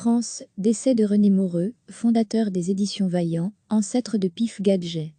France, décès de René Moreux, fondateur des éditions Vaillant, ancêtre de Pif Gadget.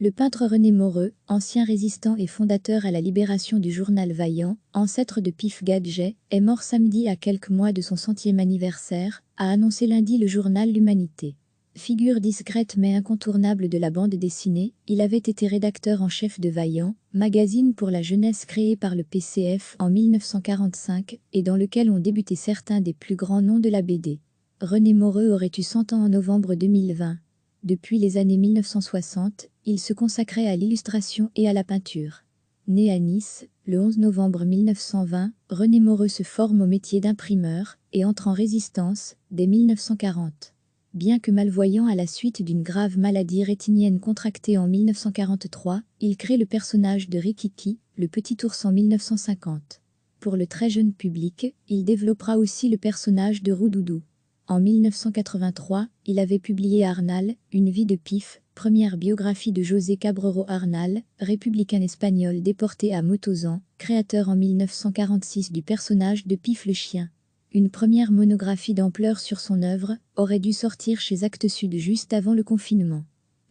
Le peintre René Moreux, ancien résistant et fondateur à la libération du journal Vaillant, ancêtre de Pif Gadget, est mort samedi à quelques mois de son 100e anniversaire, a annoncé lundi le journal L'Humanité. Figure discrète mais incontournable de la bande dessinée, il avait été rédacteur en chef de Vaillant, magazine pour la jeunesse créé par le PCF en 1945 et dans lequel ont débuté certains des plus grands noms de la BD. René Moreux aurait eu 100 ans en novembre 2020. Depuis les années 1960, il se consacrait à l'illustration et à la peinture. Né à Nice, le 11 novembre 1920, René Moreux se forme au métier d'imprimeur et entre en résistance dès 1940. Bien que malvoyant à la suite d'une grave maladie rétinienne contractée en 1943, il crée le personnage de Rikiki, le petit ours en 1950. Pour le très jeune public, il développera aussi le personnage de Roudoudou. En 1983, il avait publié Arnal, une vie de Pif, première biographie de José Cabrero Arnal, républicain espagnol déporté à Motozan, créateur en 1946 du personnage de Pif le chien. Une première monographie d'ampleur sur son œuvre aurait dû sortir chez Actes Sud juste avant le confinement.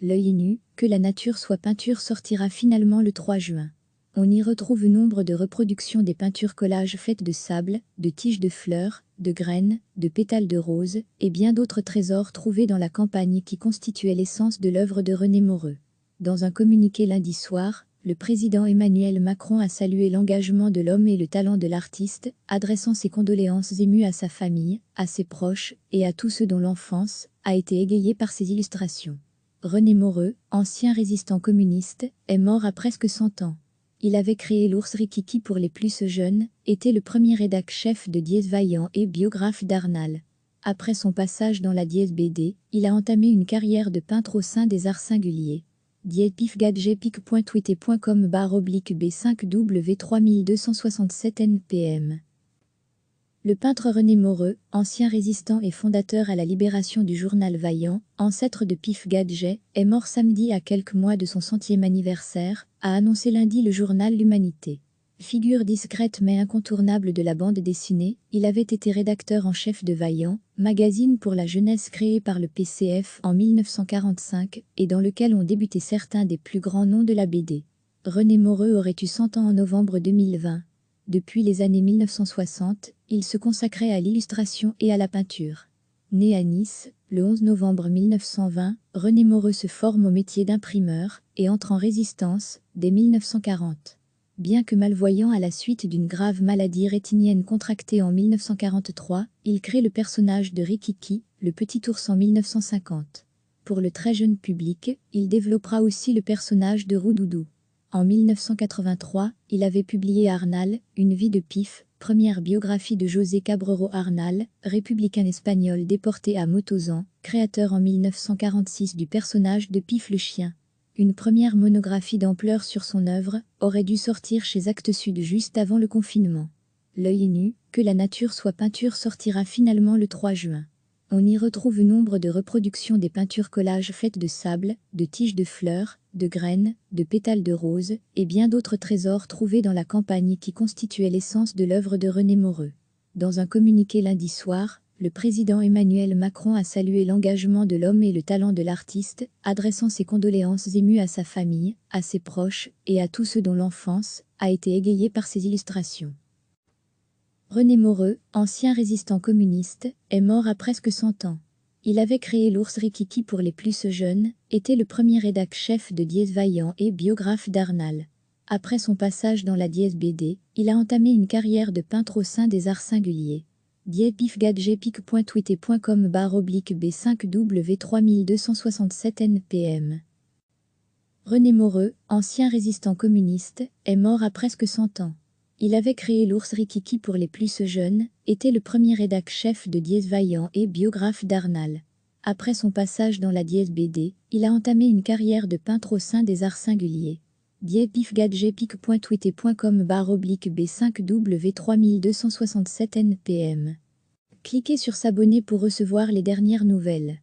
L'œil nu, que la nature soit peinture sortira finalement le 3 juin. On y retrouve nombre de reproductions des peintures collages faites de sable, de tiges de fleurs, de graines, de pétales de roses, et bien d'autres trésors trouvés dans la campagne qui constituait l'essence de l'œuvre de René Moreux. Dans un communiqué lundi soir, le président Emmanuel Macron a salué l'engagement de l'homme et le talent de l'artiste, adressant ses condoléances émues à sa famille, à ses proches, et à tous ceux dont l'enfance a été égayée par ses illustrations. René Moreux, ancien résistant communiste, est mort à presque 100 ans. Il avait créé l'ours Rikiki pour les plus jeunes, était le premier rédac-chef de Diez Vaillant et biographe d'Arnal. Après son passage dans la Diez BD, il a entamé une carrière de peintre au sein des arts singuliers. diezpifgadgetpic.twitter.com/b5w3267 npm. Le peintre René Moreux, ancien résistant et fondateur à la libération du journal Vaillant, ancêtre de Pif Gadget, est mort samedi à quelques mois de son 100e anniversaire, a annoncé lundi le journal L'Humanité. Figure discrète mais incontournable de la bande dessinée, il avait été rédacteur en chef de Vaillant, magazine pour la jeunesse créé par le PCF en 1945 et dans lequel ont débuté certains des plus grands noms de la BD. René Moreux aurait eu 100 ans en novembre 2020. Depuis les années 1960, il se consacrait à l'illustration et à la peinture. Né à Nice, le 11 novembre 1920, René Moreux se forme au métier d'imprimeur et entre en résistance dès 1940. Bien que malvoyant à la suite d'une grave maladie rétinienne contractée en 1943, il crée le personnage de Rikiki, le petit ours en 1950. Pour le très jeune public, il développera aussi le personnage de Roudoudou. En 1983, il avait publié Arnal, une vie de Pif, première biographie de José Cabrero Arnal, républicain espagnol déporté à Motozan, créateur en 1946 du personnage de Pif le chien. Une première monographie d'ampleur sur son œuvre aurait dû sortir chez Actes Sud juste avant le confinement. L'œil nu, que la nature soit peinture sortira finalement le 3 juin. On y retrouve nombre de reproductions des peintures collages faites de sable, de tiges de fleurs, de graines, de pétales de roses, et bien d'autres trésors trouvés dans la campagne qui constituait l'essence de l'œuvre de René Moreux. Dans un communiqué lundi soir, le président Emmanuel Macron a salué l'engagement de l'homme et le talent de l'artiste, adressant ses condoléances émues à sa famille, à ses proches, et à tous ceux dont l'enfance a été égayée par ses illustrations. René Moreux, ancien résistant communiste, est mort à presque 100 ans. Il avait créé l'ours Rikiki pour les plus jeunes, était le premier rédac-chef de Diez Vaillant et biographe d'Arnal. Après son passage dans la Diez BD, il a entamé une carrière de peintre au sein des arts singuliers. diezpifgadgetpic.twitter.com/b5w3267 npm. René Moreux, ancien résistant communiste, est mort à presque 100 ans. Il avait créé l'ours Rikiki pour les plus jeunes, était le premier rédac-chef de Diez Vaillant et biographe d'Arnal. Après son passage dans la Diez BD, il a entamé une carrière de peintre au sein des arts singuliers. diezpifgadgetpic.twitter.com/b5w3267 npm. Cliquez sur s'abonner pour recevoir les dernières nouvelles.